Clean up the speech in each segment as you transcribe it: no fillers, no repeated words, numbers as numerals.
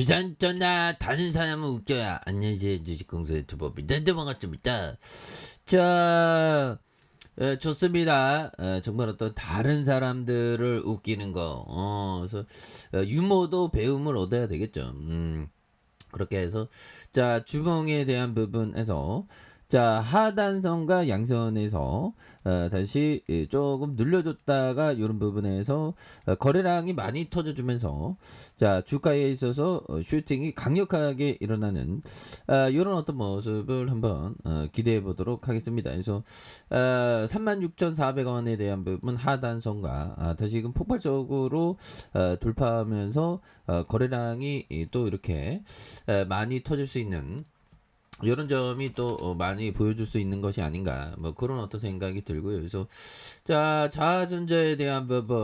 주산전나 다른 사람은 웃겨야. 안녕하세요, 주식공사 유튜버 민단데 반갑습니다. 자, 좋습니다. 정말 어떤 다른 사람들을 웃기는 거. 그래서 유머도 배움을 얻어야 되겠죠. 그렇게 해서 자, 주봉에 대한 부분에서 자, 하단선과 양선에서 다시 조금 늘려줬다가 이런 부분에서 거래량이 많이 터져주면서 자, 주가에 있어서 슈팅이 강력하게 일어나는 이런 어떤 모습을 한번 기대해 보도록 하겠습니다. 그래서 36,400원에 대한 부분 하단선과 다시금 폭발적으로 돌파하면서 거래량이 또 이렇게 많이 터질 수 있는 이런 점이 또 많이 보여줄 수 있는 것이 아닌가, 뭐 그런 어떤 생각이 들고요. 그래서 자, 자아전자에 대한 부분,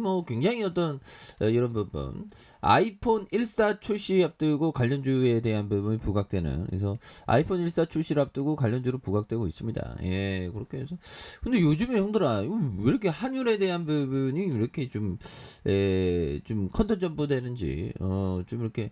뭐 굉장히 어떤 이런 부분, 아이폰 14 출시 앞두고 관련주에 대한 부분이 부각되는, 그래서 아이폰 14 출시를 앞두고 관련주로 부각되고 있습니다. 예, 그렇게 해서 근데 요즘에 형들아, 이거 왜 이렇게 환율에 대한 부분이 이렇게 좀 컨텐츠 점프되는지, 좀 이렇게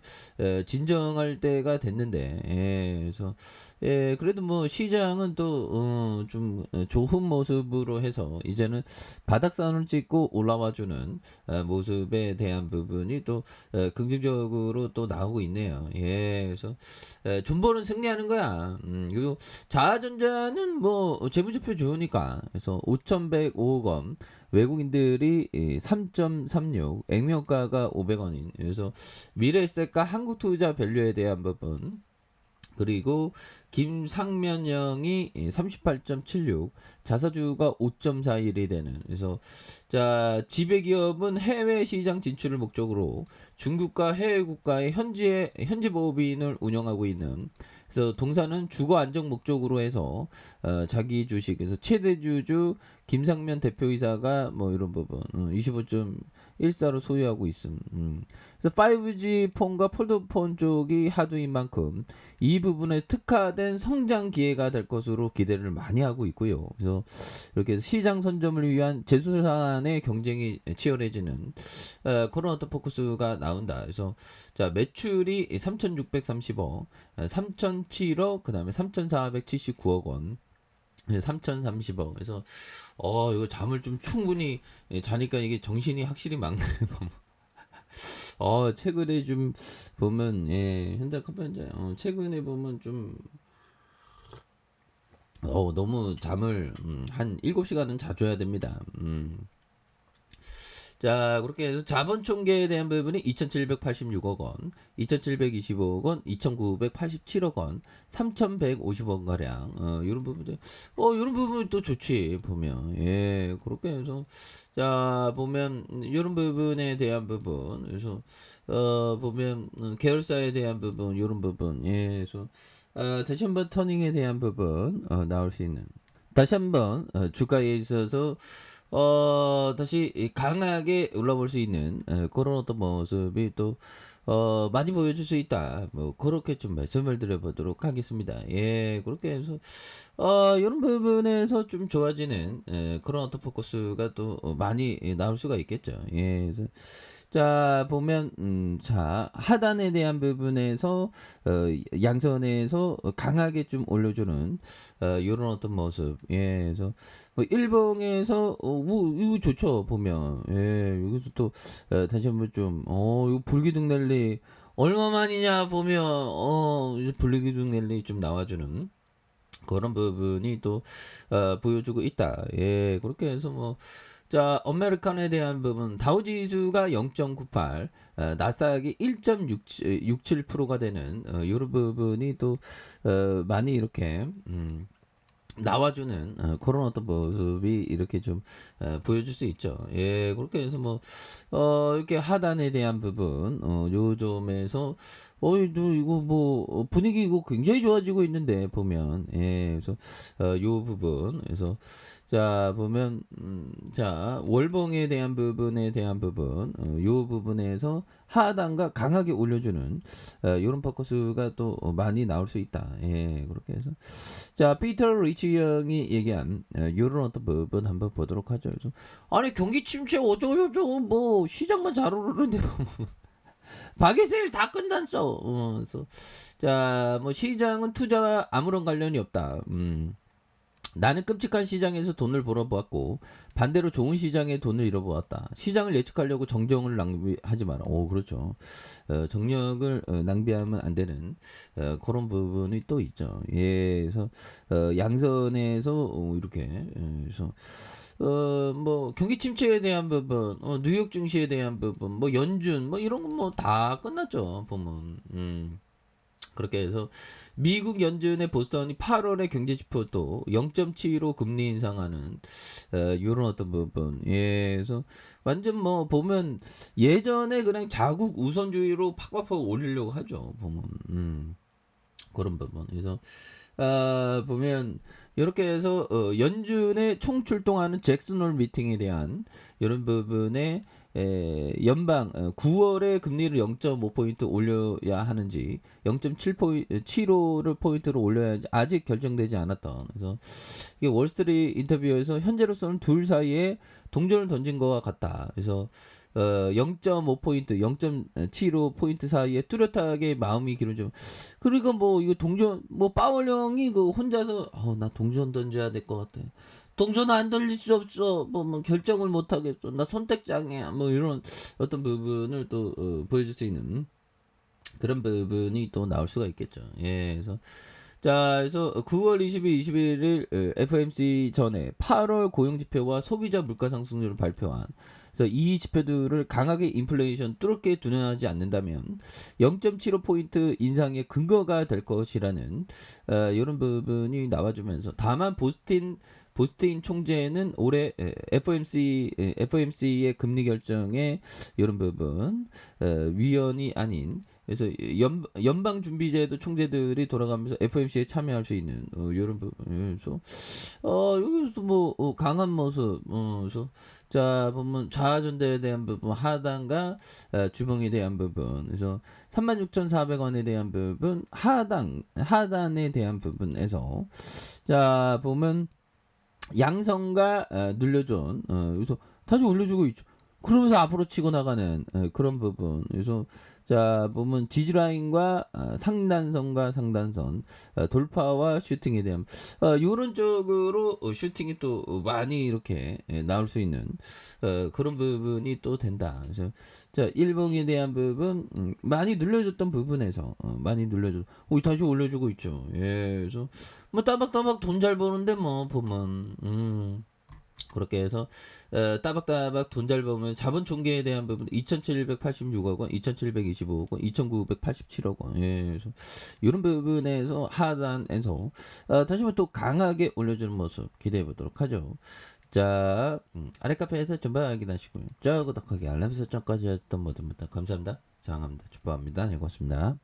진정할 때가 됐는데, 그래서 그래도 뭐 시장은 또 좀 좋은 모습으로 해서 이제는 바닥선을 찍고 올라와주는 모습에 대한 부분이 또 긍정적으로 또 나오고 있네요. 그래서 존버는 승리하는 거야. 그리고 자아전자는 뭐 재무제표 좋으니까, 그래서 5,105억 원, 외국인들이 3.36, 액면가가 500원인, 그래서 미래에셋과 한국투자 밸류에 대한 부분, 그리고 김상면형이 38.76, 자사주가 5.41이 되는, 그래서 자, 지배기업은 해외 시장 진출을 목적으로 중국과 해외 국가의 현지 법인을 운영하고 있는, 그래서 동사는 주거 안정 목적으로 해서 자기 주식에서 최대 주주 김상면 대표이사가 뭐 이런 부분 25.14로 소유하고 있음. 그래서 5G 폰과 폴더폰 쪽이 하두인 만큼 이 부분에 특화된 성장 기회가 될 것으로 기대를 많이 하고 있고요. 그래서 이렇게 해서 시장 선점을 위한 제수산의 경쟁이 치열해지는 그런 어떤 포커스가 나온다. 그래서 자, 매출이 3,630억, 3,007억, 그 다음에 3,479억 원. 3,030억. 그래서 이거 잠을 좀 충분히 자니까 이게 정신이 확실히 막네. 최근에 좀 보면, 현대 카페인데, 최근에 보면 좀, 너무 잠을, 한 7시간은 자줘야 됩니다. 자, 그렇게 해서 자본 총계에 대한 부분이 2,786억 원, 2,725억 원, 2,987억 원, 3,150억 가량, 이런 부분들, 이런 부분이 또 좋지, 보면. 예, 그렇게 해서, 자, 보면, 이런 부분에 대한 부분, 그래서, 보면, 계열사에 대한 부분, 이런 부분, 예, 그래서, 다시 한번 터닝에 대한 부분, 나올 수 있는. 다시 한번, 주가에 있어서, 다시 강하게 올라볼 수 있는 그런 어떤 모습이 또 많이 보여줄 수 있다. 뭐 그렇게 좀 말씀을 드려보도록 하겠습니다. 예, 그렇게 해서 이런 부분에서 좀 좋아지는 그런 어떤 포커스가 또 많이 나올 수가 있겠죠. 예, 그래서 자, 보면 자, 하단에 대한 부분에서 양선에서 강하게 좀 올려주는 이런 어떤 모습. 예, 그래서 뭐 일봉에서 뭐 이거 좋죠, 보면. 예, 여기서 또 다시 한번 좀 이거 불기둥 랠리 얼마만이냐 보면 이제 불기둥 랠리 좀 나와주는 그런 부분이 또 보여주고 있다. 예, 그렇게 해서 뭐 자, 아메리칸에 대한 부분 다우지수가 0.98, 나스닥이 1.67%가 되는 이런 부분이 또 많이 이렇게 나와주는 그런 어떤 모습이 이렇게 좀 보여줄 수 있죠. 예, 그렇게 해서 뭐 이렇게 하단에 대한 부분 요 점에서 이거 뭐 분위기 이거 굉장히 좋아지고 있는데 보면, 그래서 요 부분, 그래서 자, 보면 자, 월봉에 대한 부분에 대한 부분, 요 부분에서 하단과 강하게 올려주는 이런 포커스가 또 많이 나올 수 있다. 예, 그렇게 해서 자, 피터 리치 형이 얘기한 이런 어떤 부분 한번 보도록 하죠. 그래서 아니 경기 침체 어쩌고저쩌고 뭐 시장만 잘 오르는데 뭐 박예세일 다 끝났어. 그래서 자, 뭐 시장은 투자와 아무런 관련이 없다. 나는 끔찍한 시장에서 돈을 벌어보았고 반대로 좋은 시장에 돈을 잃어보았다. 시장을 예측하려고 정정을 낭비하지 마라. 오, 그렇죠. 정력을 낭비하면 안 되는 그런 부분이 또 있죠. 예, 그래서 양선에서 이렇게 그래서 뭐 경기 침체에 대한 부분, 뉴욕 증시에 대한 부분, 뭐 연준, 뭐 이런 건 뭐 다 끝났죠. 보면. 그렇게 해서 미국 연준의 보스턴이 8월에 경제지표도 0.75 금리 인상하는 이런 어떤 부분. 예, 그래서 완전 뭐 보면 예전에 그냥 자국 우선주의로 팍팍팍 올리려고 하죠. 보면 그런 부분. 그래서 보면 이렇게 해서 연준의 총 출동하는 잭슨홀 미팅에 대한 이런 부분에 연방 9월에 금리를 0.5포인트 올려야 하는지 0.75를 포인트로 올려야 하는지 아직 결정되지 않았던. 그래서 이게 월스트리트 인터뷰에서 현재로서는 둘 사이에 동전을 던진 것과 같다. 그래서 0.5포인트, 0.75포인트 사이에 뚜렷하게 마음이 기울어져. 그러니까 뭐 이거 동전 뭐 파월 형이 그 혼자서 나 동전 던져야 될 것 같아. 동전 안 돌릴 수 없어. 뭐 결정을 못 하겠어. 나 선택장애야. 뭐 이런 어떤 부분을 또 보여줄 수 있는 그런 부분이 또 나올 수가 있겠죠. 예, 그래서 자, 그래서 9월 20일, 21일 FOMC 전에 8월 고용 지표와 소비자 물가 상승률을 발표한. 그래서 이 지표들을 강하게 인플레이션 뚫게 두려워하지 않는다면 0.75포인트 인상의 근거가 될 것이라는 이런 부분이 나와주면서 다만 보스틴 총재는 올해 FOMC의 금리 결정에 이런 부분 위원이 아닌 그래서 연방준비제도 총재들이 돌아가면서 FOMC에 참여할 수 있는 이런 부분. 그래서 여기서 뭐 강한 모습. 그래서 자 보면 좌전대에 대한 부분, 하단과 주봉에 대한 부분. 그래서 36,400원에 대한 부분, 하단에 대한 부분에서 자 보면 양성과 눌려준 그래서 다시 올려주고 있죠. 그러면서 앞으로 치고 나가는 그런 부분. 그래서 자 보면 지지라인과 상단선과 상단선 돌파와 슈팅에 대한 이런 쪽으로 슈팅이 또 많이 이렇게 나올 수 있는 그런 부분이 또 된다. 그래서 자 일봉에 대한 부분 많이 눌려줬던 부분에서 많이 눌려줘. 다시 올려주고 있죠. 예, 그래서 뭐 따박따박 돈 잘 버는데 뭐 보면. 그렇게 해서 따박따박 돈 잘 벌면 자본 총계에 대한 부분 2,786억 원, 2,725억 원, 2,987억 원. 예, 그래서 이런 부분에서 하단에서 다시 한번 또 강하게 올려주는 모습 기대해 보도록 하죠. 자, 아래 카페에서 전방 확인하시고요. 자, 구독하기 알람 설정까지 했던 모든 분들 감사합니다. 사랑합니다. 축복합니다. 네, 고맙습니다.